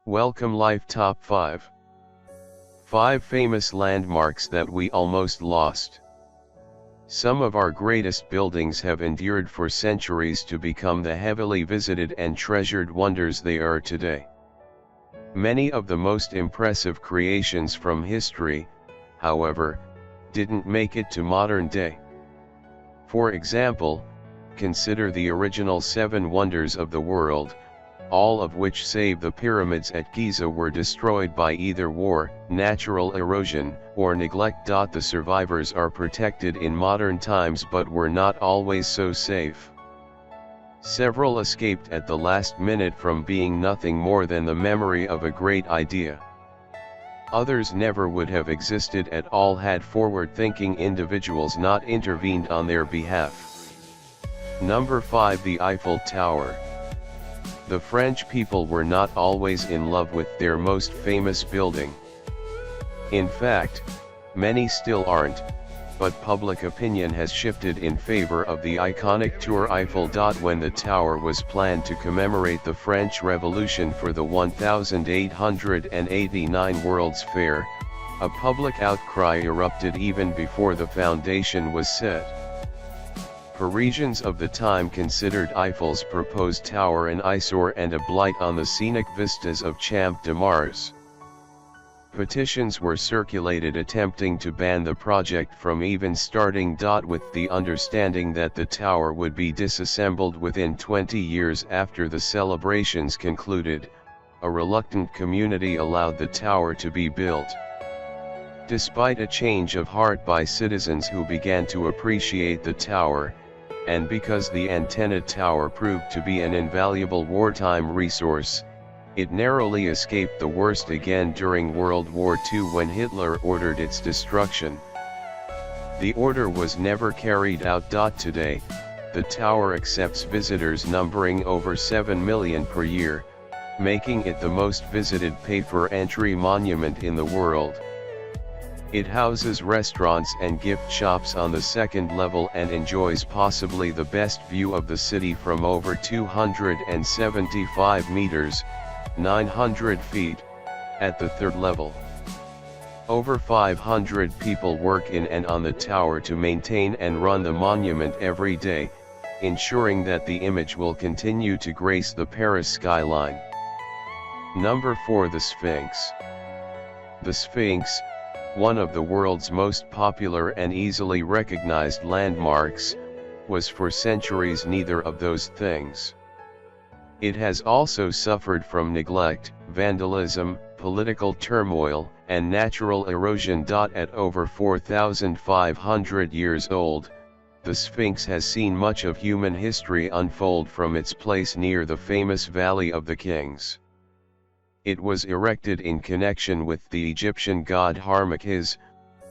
Welcome Life Top 5. 5 famous landmarks that we almost lost. Some of our greatest buildings have endured for centuries to become the heavily visited and treasured wonders they are today. Many of the most impressive creations from history, however, didn't make it to modern day. For example, consider the original 7 wonders of the world, all of which save the pyramids at Giza were destroyed by either war, natural erosion, or neglect. The survivors are protected in modern times but were not always so safe. Several escaped at the last minute from being nothing more than the memory of a great idea. Others never would have existed at all had forward-thinking individuals not intervened on their behalf. Number 5. The Eiffel Tower. The French people were not always in love with their most famous building. In fact, many still aren't, but public opinion has shifted in favor of the iconic Tour Eiffel. When the tower was planned to commemorate the French Revolution for the 1889 World's Fair, a public outcry erupted even before the foundation was set. Parisians of the time considered Eiffel's proposed tower an eyesore and a blight on the scenic vistas of Champ de Mars. Petitions were circulated attempting to ban the project from even starting. With the understanding that the tower would be disassembled within 20 years after the celebrations concluded, a reluctant community allowed the tower to be built. Despite a change of heart by citizens who began to appreciate the tower, and because the antenna tower proved to be an invaluable wartime resource, it narrowly escaped the worst again during World War II when Hitler ordered its destruction. The order was never carried out. Today, the tower accepts visitors numbering over 7 million per year, making it the most visited pay-per-entry monument in the world. It houses restaurants and gift shops on the second level and enjoys possibly the best view of the city from over 275 meters, 900 feet, at the third level. Over 500 people work in and on the tower to maintain and run the monument every day, ensuring that the image will continue to grace the Paris skyline. Number 4. The Sphinx. The Sphinx, one of the world's most popular and easily recognized landmarks, was for centuries neither of those things. It has also suffered from neglect, vandalism, political turmoil, and natural erosion. At over 4,500 years old, the Sphinx has seen much of human history unfold from its place near the famous Valley of the Kings. It was erected in connection with the Egyptian god Harmachis,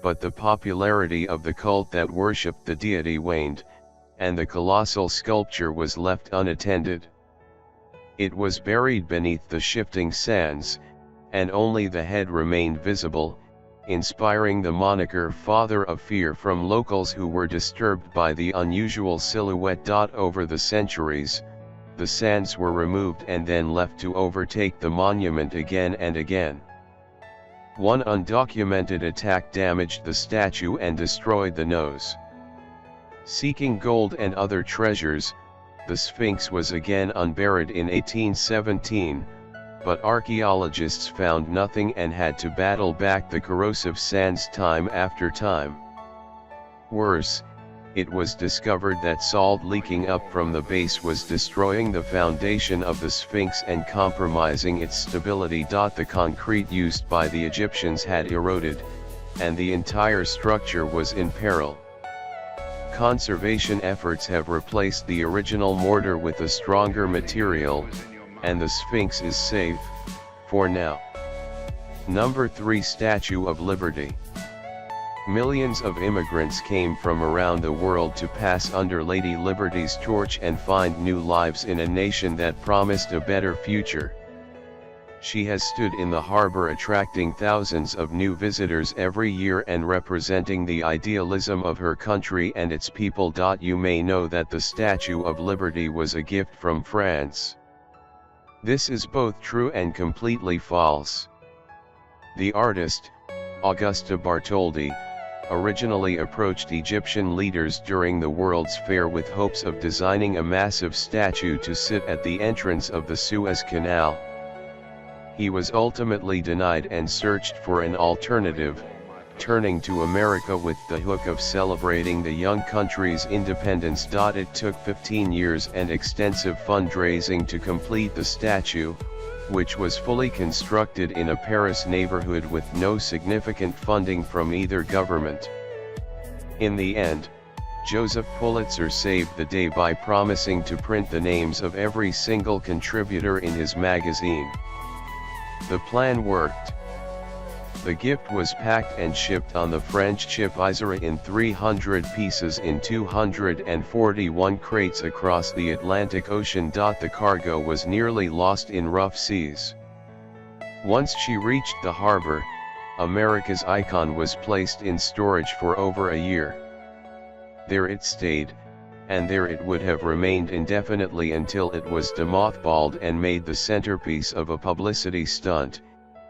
but the popularity of the cult that worshipped the deity waned, and the colossal sculpture was left unattended. It was buried beneath the shifting sands, and only the head remained visible, inspiring the moniker Father of Fear from locals who were disturbed by the unusual silhouette. Over the centuries, the sands were removed and then left to overtake the monument again and again. One undocumented attack damaged the statue and destroyed the nose. Seeking gold and other treasures, the Sphinx was again unburied in 1817, but archaeologists found nothing and had to battle back the corrosive sands time after time. Worse, it was discovered that salt leaking up from the base was destroying the foundation of the Sphinx and compromising its stability. The concrete used by the Egyptians had eroded, and the entire structure was in peril. Conservation efforts have replaced the original mortar with a stronger material, and the Sphinx is safe, for now. Number 3. Statue of Liberty. Millions of immigrants came from around the world to pass under Lady Liberty's torch and find new lives in a nation that promised a better future. She has stood in the harbor attracting thousands of new visitors every year and representing the idealism of her country and its people. You may know that the Statue of Liberty was a gift from France. This is both true and completely false. The artist, Augusta Bartholdi, originally approached Egyptian leaders during the World's Fair with hopes of designing a massive statue to sit at the entrance of the Suez Canal. He was ultimately denied and searched for an alternative, turning to America with the hook of celebrating the young country's independence. It took 15 years and extensive fundraising to complete the statue, which was fully constructed in a Paris neighborhood with no significant funding from either government. In the end, Joseph Pulitzer saved the day by promising to print the names of every single contributor in his magazine. The plan worked. The gift was packed and shipped on the French ship Giza in 300 pieces in 241 crates across the Atlantic Ocean. The cargo was nearly lost in rough seas. Once she reached the harbor, America's icon was placed in storage for over a year. There it stayed, and there it would have remained indefinitely until it was demothballed and made the centerpiece of a publicity stunt,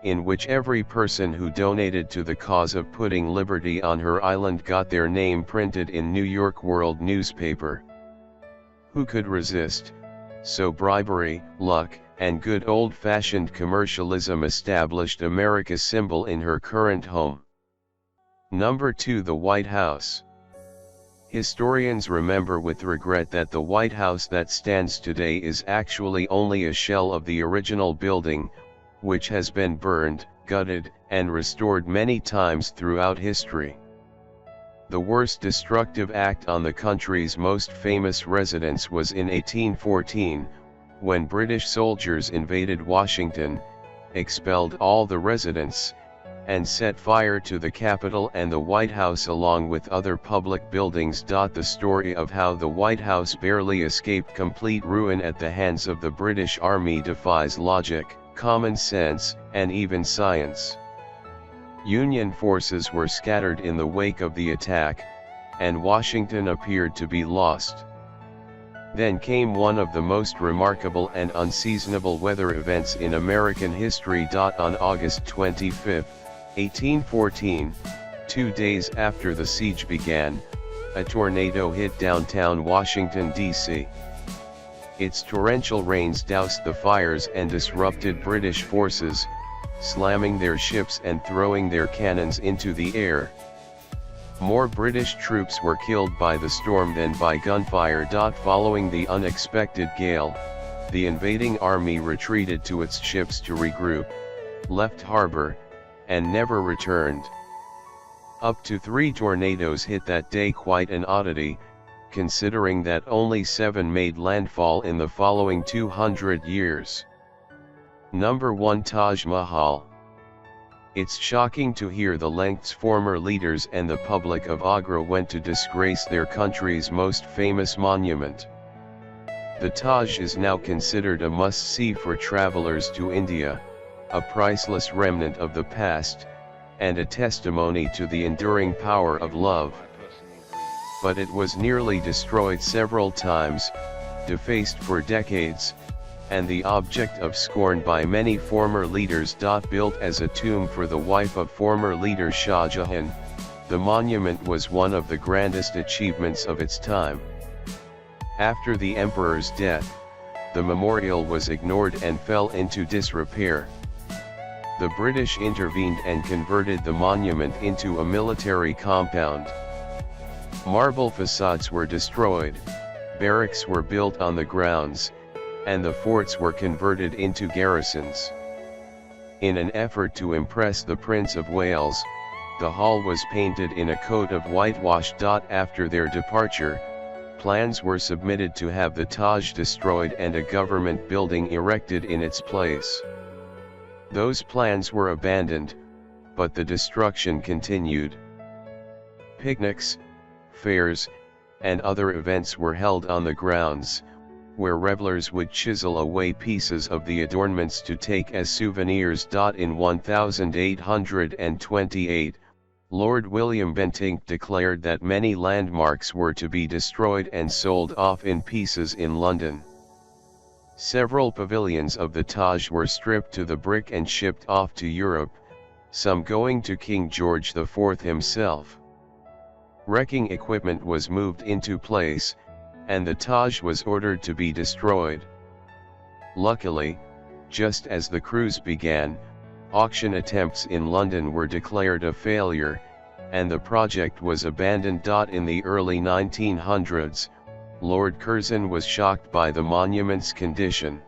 in which every person who donated to the cause of putting liberty on her island got their name printed in New York World newspaper. Who could resist? So bribery, luck, and good old-fashioned commercialism established America's symbol in her current home. Number 2. The White House. Historians remember with regret that the White House that stands today is actually only a shell of the original building, which has been burned, gutted, and restored many times throughout history. The worst destructive act on the country's most famous residence was in 1814, when British soldiers invaded Washington, expelled all the residents, and set fire to the Capitol and the White House along with other public buildings. The story of how the White House barely escaped complete ruin at the hands of the British Army defies logic, common sense, and even science. Union forces were scattered in the wake of the attack, and Washington appeared to be lost. Then came one of the most remarkable and unseasonable weather events in American history. On August 25, 1814, 2 days after the siege began, a tornado hit downtown Washington, D.C. Its torrential rains doused the fires and disrupted British forces, slamming their ships and throwing their cannons into the air. More British troops were killed by the storm than by gunfire. Following the unexpected gale, the invading army retreated to its ships to regroup, left harbor, and never returned. Up to 3 tornadoes hit that day, quite an oddity, considering that only 7 made landfall in the following 200 years. Number 1. Taj Mahal. It's shocking to hear the lengths former leaders and the public of Agra went to disgrace their country's most famous monument. The Taj is now considered a must-see for travelers to India, a priceless remnant of the past, and a testimony to the enduring power of love. But it was nearly destroyed several times, defaced for decades, and the object of scorn by many former leaders. Built as a tomb for the wife of former leader Shah Jahan, the monument was one of the grandest achievements of its time. After the emperor's death, the memorial was ignored and fell into disrepair. The British intervened and converted the monument into a military compound. Marble facades were destroyed, barracks were built on the grounds, and the forts were converted into garrisons. In an effort to impress the Prince of Wales, the hall was painted in a coat of whitewash. After their departure, plans were submitted to have the Taj destroyed and a government building erected in its place. Those plans were abandoned, but the destruction continued. Picnics, fairs, and other events were held on the grounds, where revelers would chisel away pieces of the adornments to take as souvenirs. In 1828, Lord William Bentinck declared that many landmarks were to be destroyed and sold off in pieces in London. Several pavilions of the Taj were stripped to the brick and shipped off to Europe, some going to King George IV himself. Wrecking equipment was moved into place, and the Taj was ordered to be destroyed. Luckily, just as the cruise began, auction attempts in London were declared a failure, and the project was abandoned. In the early 1900s, Lord Curzon was shocked by the monument's condition.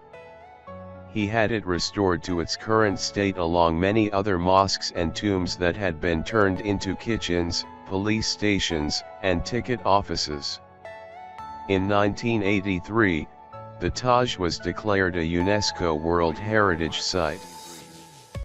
He had it restored to its current state along many other mosques and tombs that had been turned into kitchens, police stations, and ticket offices. In 1983, the Taj was declared a UNESCO World Heritage Site.